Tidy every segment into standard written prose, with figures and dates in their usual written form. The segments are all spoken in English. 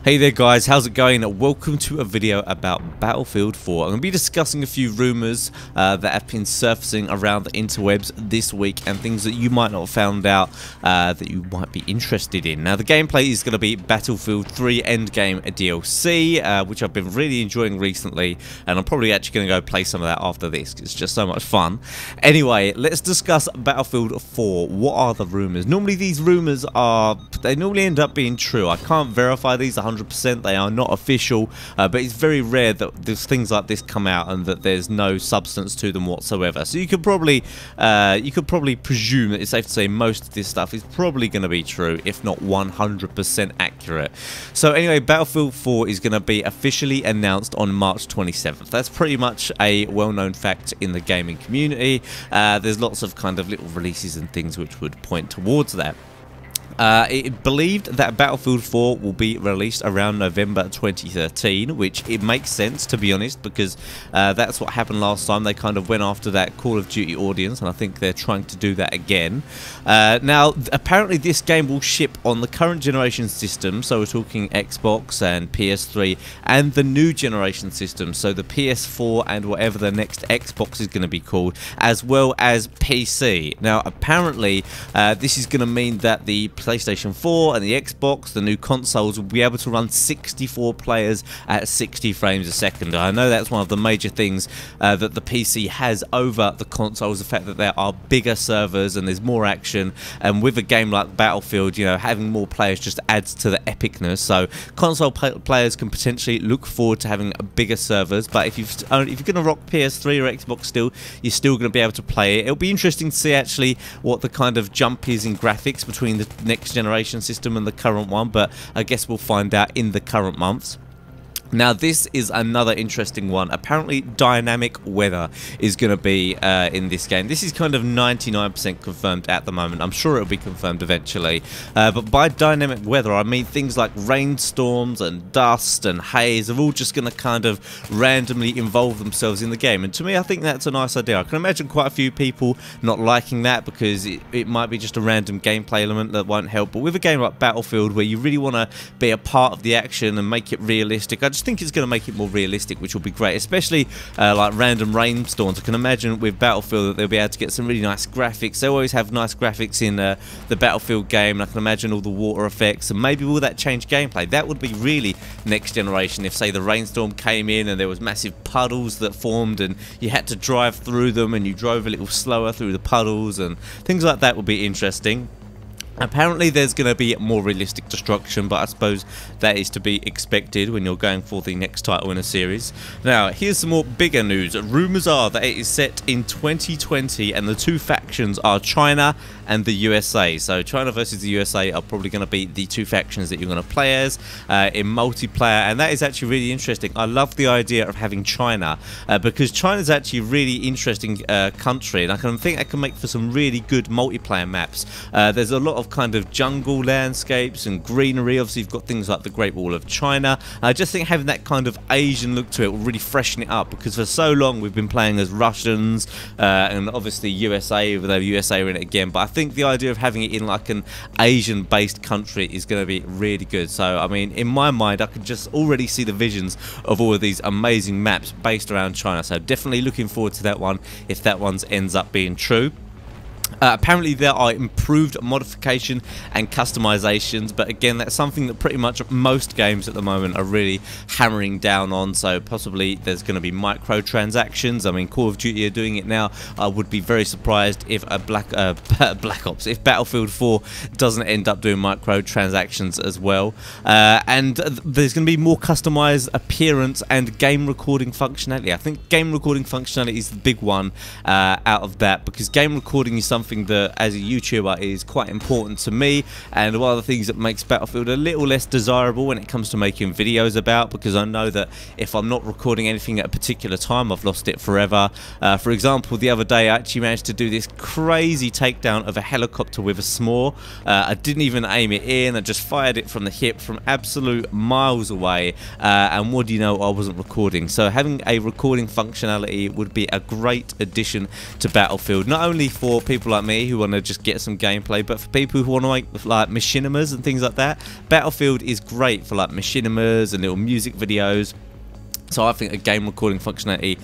Hey there guys, how's it going? Welcome to a video about Battlefield 4. I'm going to be discussing a few rumours that have been surfacing around the interwebs this week and things that you might not have found out that you might be interested in. Now the gameplay is going to be Battlefield 3 Endgame DLC, which I've been really enjoying recently, and I'm probably actually going to go play some of that after this. It's just so much fun. Anyway, let's discuss Battlefield 4. What are the rumours? Normally these rumours they normally end up being true. I can't verify these 100%. They are not official, but it's very rare that there's things like this come out and that there's no substance to them whatsoever. So you could probably presume that it's safe to say most of this stuff is probably going to be true, if not 100% accurate. So anyway, Battlefield 4 is going to be officially announced on March 27th. That's pretty much a well-known fact in the gaming community. There's lots of kind of little releases and things which would point towards that. It believed that Battlefield 4 will be released around November 2013, which it makes sense, to be honest, because that's what happened last time. They kind of went after that Call of Duty audience, and I think they're trying to do that again. Now, apparently this game will ship on the current generation system, so we're talking Xbox and PS3, and the new generation system, so the PS4 and whatever the next Xbox is going to be called, as well as PC. Now, apparently, this is going to mean that the PlayStation 4 and the Xbox, the new consoles, will be able to run 64 players at 60 frames a second. I know that's one of the major things that the PC has over the consoles, the fact that there are bigger servers and there's more action, and with a game like Battlefield, you know, having more players just adds to the epicness. So console players can potentially look forward to having bigger servers, but if you're going to rock PS3 or Xbox still, you're still going to be able to play it. It'll be interesting to see actually what the kind of jump is in graphics between the next generation system and the current one, but I guess we'll find out in the current months. Now this is another interesting one. Apparently dynamic weather is going to be in this game. This is kind of 99% confirmed at the moment. I'm sure it'll be confirmed eventually. But by dynamic weather I mean things like rainstorms and dust and haze are all just going to kind of randomly involve themselves in the game. And to me I think that's a nice idea. I can imagine quite a few people not liking that because it might be just a random gameplay element that won't help. But with a game like Battlefield where you really want to be a part of the action and make it realistic, I just think it's going to make it more realistic, which will be great, especially like random rainstorms. I can imagine with Battlefield that they'll be able to get some really nice graphics. They always have nice graphics in the Battlefield game, and I can imagine all the water effects, and maybe will that change gameplay? That would be really next generation if, say, the rainstorm came in and there was massive puddles that formed and you had to drive through them and you drove a little slower through the puddles, and things like that would be interesting. Apparently there's going to be more realistic destruction, but I suppose that is to be expected when you're going for the next title in a series. Now, here's some more bigger news. Rumours are that it is set in 2020 and the two factions are China and the USA. So China versus the USA are probably going to be the two factions that you're going to play as in multiplayer, and that is actually really interesting. I love the idea of having China because China's actually a really interesting country, and I think that can make for some really good multiplayer maps. There's a lot of kind of jungle landscapes and greenery. Obviously you've got things like the Great Wall of China. I just think having that kind of Asian look to it will really freshen it up, because for so long we've been playing as Russians and obviously USA, even though USA are in it again. But I think the idea of having it in like an Asian based country is going to be really good. So I mean, in my mind I could just already see the visions of all of these amazing maps based around China. So definitely looking forward to that one if that one ends up being true. Apparently there are improved modification and customizations, but again that's something that pretty much most games at the moment are really hammering down on. So possibly there's going to be microtransactions. I mean, Call of Duty are doing it now. I would be very surprised if if Battlefield 4 doesn't end up doing microtransactions as well. And there's going to be more customized appearance and game recording functionality. I think game recording functionality is the big one out of that, because game recording is something that as a YouTuber is quite important to me, and one of the things that makes Battlefield a little less desirable when it comes to making videos about, because I know that if I'm not recording anything at a particular time I've lost it forever. For example, the other day I actually managed to do this crazy takedown of a helicopter with a s'more. I didn't even aim it in, I just fired it from the hip from absolute miles away, and what do you know, I wasn't recording. So having a recording functionality would be a great addition to Battlefield, not only for people people like me who want to just get some gameplay, but for people who want to make like machinimas and things like that, Battlefield is great for like machinimas and little music videos. So I think a game recording functionality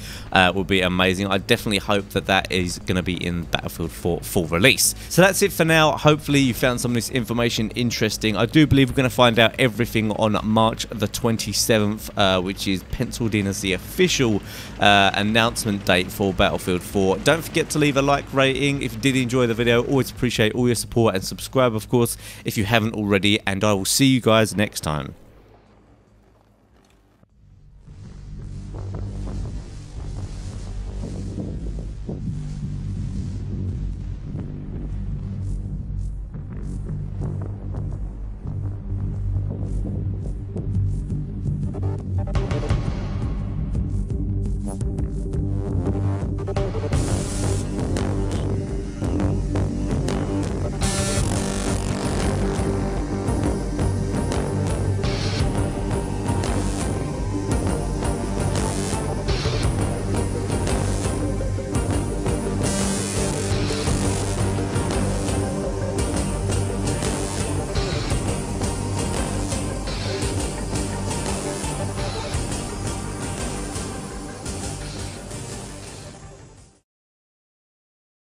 will be amazing. I definitely hope that that is going to be in Battlefield 4 full release. So that's it for now. Hopefully you found some of this information interesting. I do believe we're going to find out everything on March the 27th, which is penciled in as the official announcement date for Battlefield 4. Don't forget to leave a like rating if you did enjoy the video. Always appreciate all your support, and subscribe, of course, if you haven't already. And I will see you guys next time.